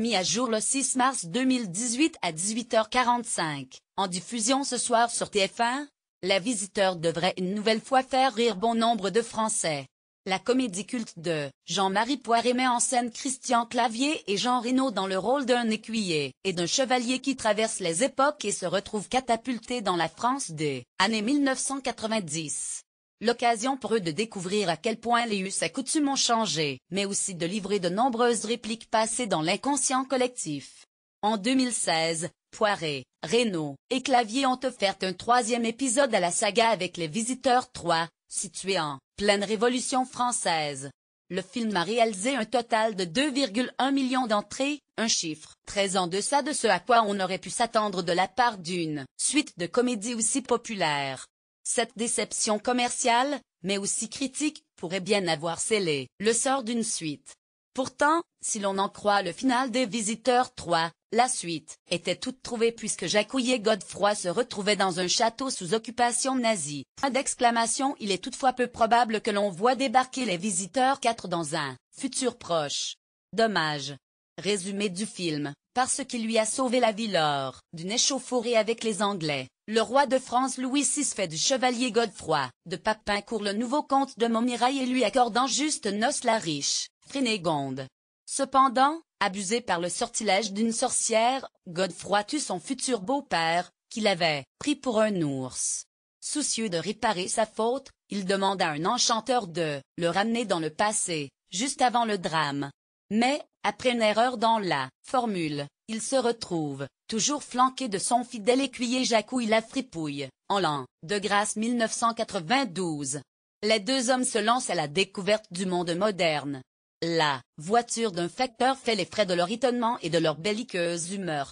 Mis à jour le 6 mars 2018 à 18h45. En diffusion ce soir sur TF1, Les Visiteurs devrait une nouvelle fois faire rire bon nombre de Français. La comédie culte de Jean-Marie Poiré met en scène Christian Clavier et Jean Reno dans le rôle d'un écuyer et d'un chevalier qui traverse les époques et se retrouve catapulté dans la France des années 1990. L'occasion pour eux de découvrir à quel point les us et coutumes ont changé, mais aussi de livrer de nombreuses répliques passées dans l'inconscient collectif. En 2016, Poiré, Reno et Clavier ont offert un troisième épisode à la saga avec Les Visiteurs 3, situé en pleine Révolution française. Le film a réalisé un total de 2,1 millions d'entrées, un chiffre très en deçà de ce à quoi on aurait pu s'attendre de la part d'une suite de comédies aussi populaires. Cette déception commerciale, mais aussi critique, pourrait bien avoir scellé le sort d'une suite. Pourtant, si l'on en croit le final des Visiteurs 3, la suite était toute trouvée puisque Jacouille et Godefroy se retrouvaient dans un château sous occupation nazie. Point d'exclamation. Il est toutefois peu probable que l'on voit débarquer les Visiteurs 4 dans un futur proche. Dommage. Résumé du film. Parce qu'il lui a sauvé la vie lors d'une échauffourée avec les Anglais, le roi de France Louis VI fait du chevalier Godefroy de Papincourt le nouveau comte de Montmirail et lui accorde en juste noces la riche Frénégonde. Cependant, abusé par le sortilège d'une sorcière, Godefroy tue son futur beau-père, qu'il avait pris pour un ours. Soucieux de réparer sa faute, il demande à un enchanteur de le ramener dans le passé, juste avant le drame. Mais, après une erreur dans la formule, il se retrouve, toujours flanqué de son fidèle écuyer Jacouille la Fripouille, en l'an de grâce 1992. Les deux hommes se lancent à la découverte du monde moderne. La voiture d'un facteur fait les frais de leur étonnement et de leur belliqueuse humeur.